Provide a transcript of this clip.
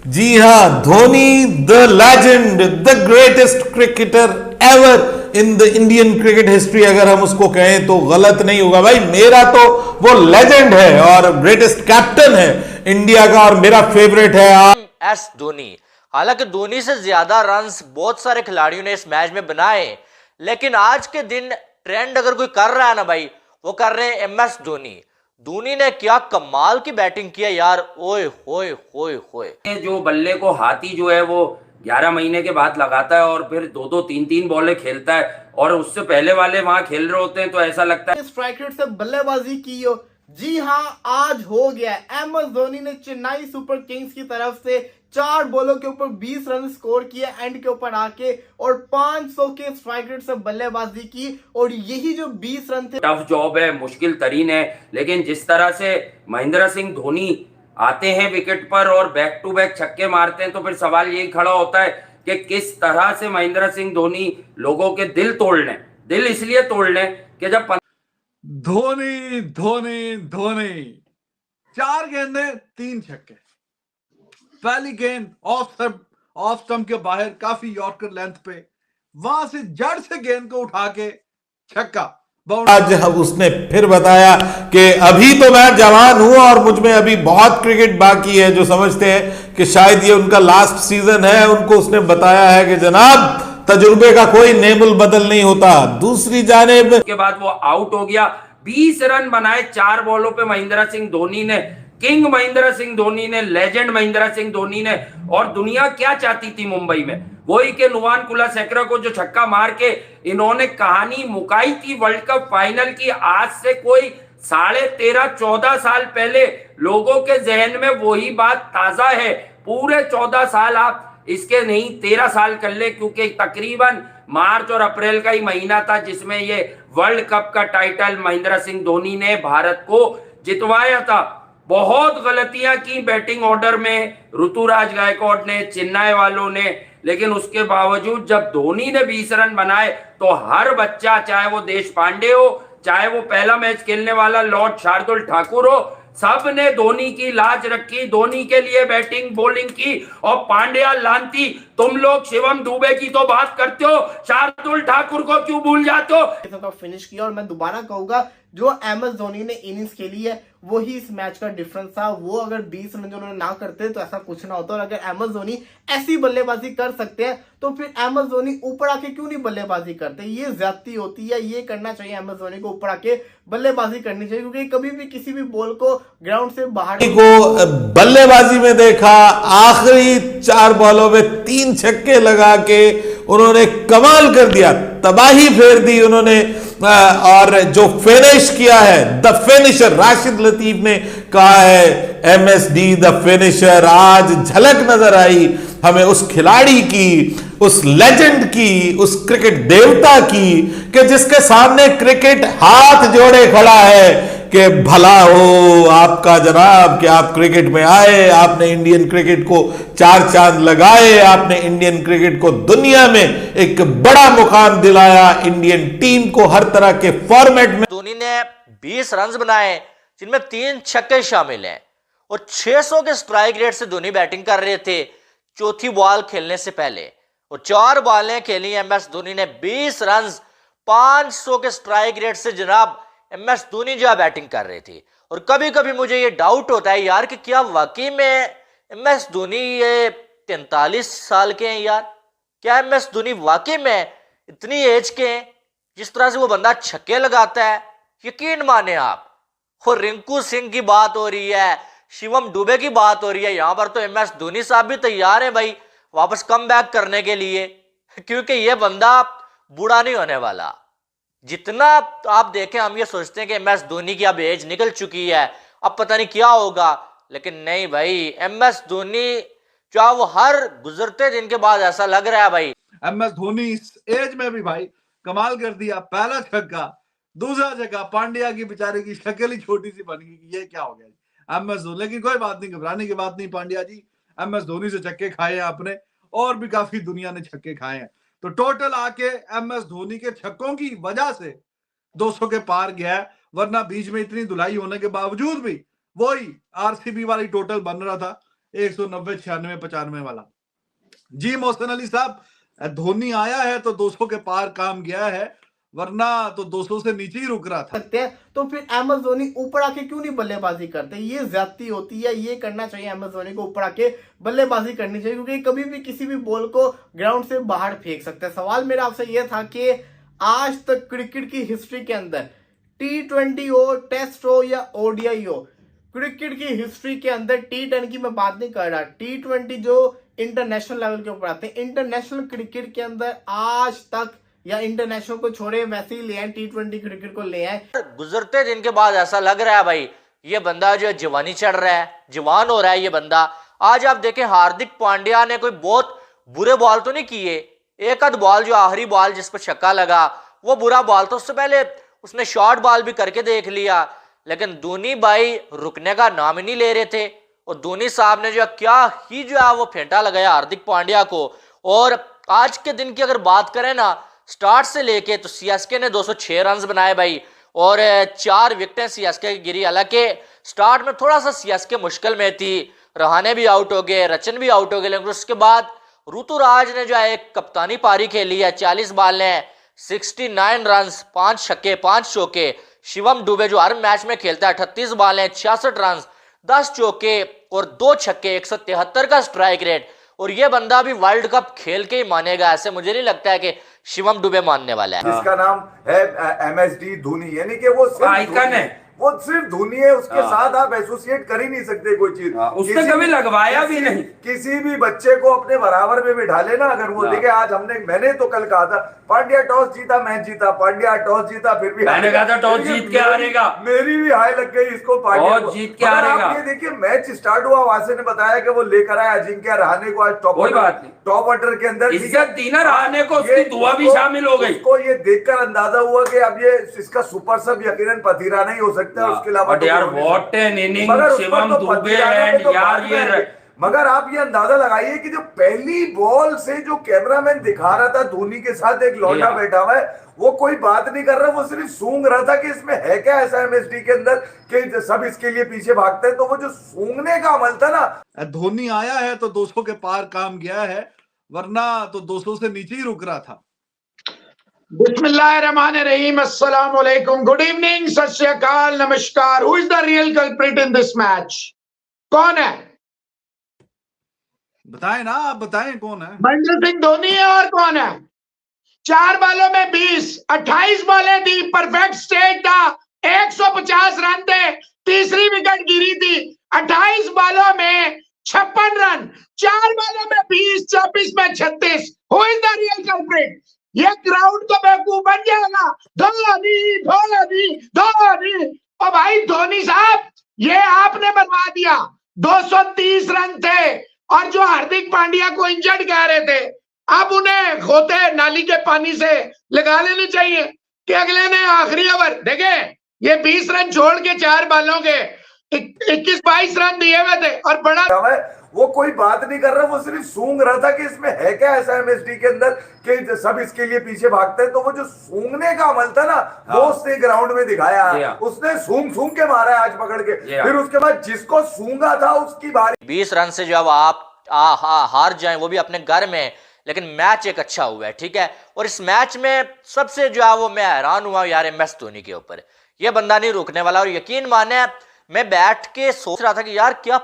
जी हाँ, Dhoni the legend, the greatest cricketer ever in the Indian cricket history, अगर हम उसको कहें तो गलत नहीं होगा भाई। मेरा तो वो लेजेंड है और ग्रेटेस्ट कैप्टन है इंडिया का, और मेरा फेवरेट है एस धोनी। हालांकि धोनी से ज्यादा रन्स बहुत सारे खिलाड़ियों ने इस मैच में बनाए, लेकिन आज के दिन ट्रेंड अगर कोई कर रहा है ना भाई, वो कर रहे हैं एमएस धोनी। धोनी ने क्या कमाल की बैटिंग किया यार, ओए होए होए होए। जो बल्ले को हाथी जो है वो 11 महीने के बाद लगाता है और फिर दो दो तीन तीन बॉलें खेलता है, और उससे पहले वाले वहां खेल रहे होते हैं तो ऐसा लगता है स्ट्राइक रेट से बल्लेबाजी की हो। जी हाँ, आज हो गया। एमएस धोनी ने चेन्नई सुपर किंग्स की तरफ से 4 बॉलों के ऊपर 20 रन स्कोर किए एंड के ऊपर आके, और 500 के स्ट्राइक रेट से बल्लेबाजी की, और यही जो 20 रन थे। टफ जॉब है, मुश्किल तरीन है, लेकिन जिस तरह से महेंद्र सिंह धोनी आते हैं विकेट पर और बैक टू बैक छक्के मारते हैं, तो फिर सवाल यही खड़ा होता है कि किस तरह से महेंद्र सिंह धोनी लोगों के दिल तोड़ लें। दिल इसलिए तोड़ लें कि जब धोनी धोनी धोनी 4 गेंदें 3 छक्के। पहली गेंद ऑफ स्टंप के बाहर काफी यॉर्कर लेंथ पे, वहां से जड़ से गेंद को उठा के छक्का। आज उसने फिर बताया कि अभी तो मैं जवान हूं और मुझ में अभी बहुत क्रिकेट बाकी है। जो समझते हैं कि शायद ये उनका लास्ट सीजन है, उनको उसने बताया है कि जनाब तजुर्बे का कोई नेमुल बदल नहीं होता। दूसरी जानेब के बाद वो आउट हो गया। 20 रन बनाए 4 बॉलों पे महेंद्र सिंह धोनी ने, किंग महेंद्र सिंह धोनी ने, लेजेंड महेंद्र सिंह धोनी ने। और दुनिया क्या चाहती थी मुंबई में, वही के नुवान कुलशेखर को जो छक्का मार के इन्होंने कहानी मुकाई थी वर्ल्ड कप फाइनल की। आज से कोई 13.5-14 साल पहले लोगों के जहन में वही बात ताजा है। पूरे 14 साल आप इसके नहीं 13 साल कर ले, क्योंकि तकरीबन मार्च और अप्रैल का ही महीना था जिसमें ये वर्ल्ड कप का टाइटल महेंद्र सिंह धोनी ने भारत को जितवाया था। बहुत गलतियां की बैटिंग ऑर्डर में ऋतुराज गायकवाड़ ने, चेन्नई वालों ने, लेकिन उसके बावजूद जब धोनी ने 20 रन बनाए तो हर बच्चा, चाहे वो देश पांडे हो, चाहे वो पहला मैच खेलने वाला लॉर्ड शार्दुल ठाकुर हो, सब ने धोनी की लाज रखी, धोनी के लिए बैटिंग बॉलिंग की। और पांड्या, लांती, तुम लोग शिवम दुबे की तो बात करते हो, शार्दुल ठाकुर को क्यों भूल जाते हो। फिनिश किया, और मैं दोबारा कहूंगा जो एमएस धोनी ने इनिंग्स खेली है वही इस मैच का डिफरेंस था। वो अगर 20 रन जो उन्होंने ना करते तो ऐसा कुछ ना होता। और अगर एमएस धोनी ऐसी बल्लेबाजी कर सकते हैं तो फिर एमएस धोनी ऊपर आके क्यों नहीं बल्लेबाजी करते। ये ज्यादती होती है, ये करना चाहिए एमएस धोनी को, ऊपर आके बल्लेबाजी करनी चाहिए, क्योंकि कभी भी किसी भी बॉल को ग्राउंड से बाहर को बल्लेबाजी में देखा। आखिरी 4 बॉलों में 3 छक्के लगा के उन्होंने कमाल कर दिया, तबाही फेर दी उन्होंने। और जो फिनिश किया है, द फिनिशर, राशिद लतीफ ने कहा है एमएसडी द फिनिशर। आज झलक नजर आई हमें उस खिलाड़ी की, उस लेजेंड की, उस क्रिकेट देवता की, कि जिसके सामने क्रिकेट हाथ जोड़े खड़ा है कि भला हो आपका जनाब कि आप क्रिकेट में आए, आपने इंडियन क्रिकेट को 4 चांद लगाए, आपने इंडियन क्रिकेट को दुनिया में एक बड़ा मुकाम दिलाया, इंडियन टीम को हर तरह के फॉर्मेट में। धोनी ने 20 रन बनाए जिनमें 3 छक्के शामिल हैं, और 600 के स्ट्राइक रेट से धोनी बैटिंग कर रहे थे चौथी बॉल खेलने से पहले, और 4 बॉलें खेली एमएस धोनी ने 20 रन 500 के स्ट्राइक रेट से। जनाब एमएस धोनी जो बैटिंग कर रहे थे, और कभी कभी मुझे ये डाउट होता है यार कि क्या वाकई में एमएस धोनी ये 43 साल के हैं यार। क्या एमएस धोनी वाकई में इतनी एज के हैं? जिस तरह से वो बंदा छक्के लगाता है, यकीन माने आप। और रिंकू सिंह की बात हो रही है, शिवम दुबे की बात हो रही है, यहां पर तो एमएस धोनी साहब भी तैयार है भाई वापस कम बैक करने के लिए, क्योंकि ये बंदा बूढ़ा नहीं होने वाला। जितना आप देखें हम ये सोचते हैं कि एमएस धोनी की अब एज निकल चुकी है, अब पता नहीं क्या होगा, लेकिन नहीं भाई, एमएस धोनी क्या वो हर गुजरते दिन के बाद ऐसा लग रहा है भाई। एमएस धोनी इस एज में भी भाई कमाल कर दिया। पहला छक्का, दूसरा छक्का, पांड्या की बेचारे की शक्ल ही छोटी सी बन गई, ये क्या हो गया एमएस धोनी। लेकिन कोई बात नहीं, घबराने की बात नहीं पांड्या जी, एमएस धोनी से छक्के खाए हैं आपने, और भी काफी दुनिया ने छक्के खाए हैं। तो टोटल आके एमएस धोनी के छक्कों की वजह से 200 के पार गया है, वरना बीच में इतनी धुलाई होने के बावजूद भी वही आरसीबी वाली टोटल बन रहा था। 190, 96, 95 वाला। जी मोहसिन अली साहब, धोनी आया है तो 200 के पार काम गया है, वरना तो 200 से नीचे ही रुक रहा था। सकते हैं तो फिर एमएस धोनी ऊपर आके क्यों नहीं बल्लेबाजी करते? ये ज्यादती होती है, ये करना चाहिए एमएस धोनी को, ऊपर आके बल्लेबाजी करनी चाहिए, क्योंकि कभी भी किसी भी बॉल को ग्राउंड से बाहर फेंक सकते हैं। सवाल मेरा आपसे ये था कि आज तक क्रिकेट की हिस्ट्री के अंदर T20 हो, टेस्ट हो या ओडीआई हो, क्रिकेट की हिस्ट्री के अंदर T10 की मैं बात नहीं कर रहा, T20 जो इंटरनेशनल लेवल के ऊपर आते हैं, इंटरनेशनल क्रिकेट के अंदर आज तक, या इंटरनेशनल को छोड़े वैसे ही ले आए, T20 क्रिकेट को ले आए। गुजरते दिन के बाद ऐसा लग रहा है भाई ये बंदा जो है जवानी चढ़ रहा है, जवान हो रहा है ये बंदा। आज आप देखें हार्दिक पांड्या ने कोई बहुत बुरे बॉल तो नहीं किए, एक आध बॉल जो आखिरी बॉल जिस पर छक्का लगा वो बुरा बॉल था, उससे पहले उसने शॉर्ट बॉल भी करके देख लिया, लेकिन धोनी भाई रुकने का नाम ही नहीं ले रहे थे। और धोनी साहब ने जो क्या ही जो है वो फेंटा लगाया हार्दिक पांड्या को। और आज के दिन की अगर बात करें ना, स्टार्ट से लेके तो सीएसके ने 206 रन बनाए भाई, और 4 विकेटें सीएसके की गिरी। हालांकि स्टार्ट में थोड़ा सा सीएसके मुश्किल में थी, रहाने भी आउट हो गए, रचन भी आउट हो गए, लेकिन उसके बाद ऋतुराज ने जो है एक कप्तानी पारी खेली है, 40 बॉलें 69 रन, 5 छक्के 5 चौके। शिवम दुबे जो हर मैच में खेलता है 38 बॉलें 66 रन, 10 चौके और 2 छक्के, 173 का स्ट्राइक रेट। और ये बंदा भी वर्ल्ड कप खेल के ही मानेगा, ऐसे मुझे नहीं लगता है कि शिवम दुबे मानने वाला है। जिसका नाम है एमएसडी धोनी, यानी कि वो सिर्फ आइकन है, वो सिर्फ धोनी है, उसके साथ आप एसोसिएट कर ही नहीं सकते कोई चीज। उसने कभी लगवाया भी नहीं। किसी भी बच्चे को अपने बराबर में बिठा लेना, अगर वो देखे आज मैंने तो कल कहा था पांड्या टॉस जीता मैच जीता, पांड्या टॉस जीता फिर भी मैंने कहा था टॉस जीत के हारेगा, मेरी भी हाई लग गई इसको, पांड्या टॉस जीत के हारेगा। ये देखिए मैच स्टार्ट हुआ, वासे ने बताया कि वो लेकर आया अजिंक्य रहाणे को आज टॉप ऑर्डर के अंदर, इज्जत दी ना रहाणे को, उसकी दुआ भी शामिल हो गई। उसको ये देखकर अंदाजा हुआ कि अब ये इसका सुपर सब यकीनन पथीरा नहीं हो सकता, उसके अलावा यार what an inning Shivam Dubey and यार ये। मगर आप ये अंदाजा लगाइए कि जो पहली बॉल से जो कैमरामैन दिखा रहा था धोनी के साथ एक लौंडा बैठा हुआ है, वो कोई बात नहीं कर रहा, वो सिर्फ सूंघ रहा था कि इसमें है क्या ऐसा एमएसडी के अंदर कि सब इसके लिए पीछे भागते हैं। तो वो जो सूंघने का अमल था ना, धोनी आया है तो 200 के पार काम गया है, वरना तो 200 से नीचे ही रुक रहा था। बिस्मिल्लाहिर्रहमानिर्रहीम, अस्सलाम वालेकुम, गुड इवनिंग, सत श्री अकाल, नमस्कार। Who is the real culprit in this match? कौन है? बताएं ना, आप बताएं कौन है? महेंद्र सिंह धोनी है, और कौन है? 4 बॉलों में 20, 28 बॉलें दी, परफेक्ट स्टेज था, 150 रन थे, तीसरी विकेट गिरी थी, 28 बॉलों में 56 रन, 4 बॉलों में 20, 24 में 36। Who is the real culprit? ये ग्राउंड तो बेवकूफ बन जाएगा, धोनी धोनी धोनी। और भाई धोनी साहब, ये आपने बनवा दिया। 230 रन थे, और जो हार्दिक पांड्या को इंजर्ड कह रहे थे, अब उन्हें होते नाली के पानी से लगा लेने चाहिए कि अगले ने आखिरी ओवर देखे, ये 20 रन छोड़ के 4 बॉलों के 21-22 रन दिए हुए थे, और बड़ा वो कोई बात नहीं कर रहा, वो सिर्फ सूंघ रहा था कि इसमें है क्या ऐसा एमएसडी के अंदर कि सब इसके लिए पीछे भागते हैं। तो वो जो सूंघने का अमल था ना, वो उसने ग्राउंड में दिखाया, उसने सूंघ के मारा है आज पकड़ के, फिर उसके बाद जिसको सूंघा था उसकी बारी। 20 रन से जब आप हार जाएं, वो भी अपने घर में, लेकिन मैच एक अच्छा हुआ है, ठीक है। और इस मैच में सबसे जो है वो मैं हैरान हुआ यार एमएस धोनी के ऊपर, ये बंदा नहीं रुकने वाला। और यकीन माने मैं बैठ के सोच रहा था कि यार क्या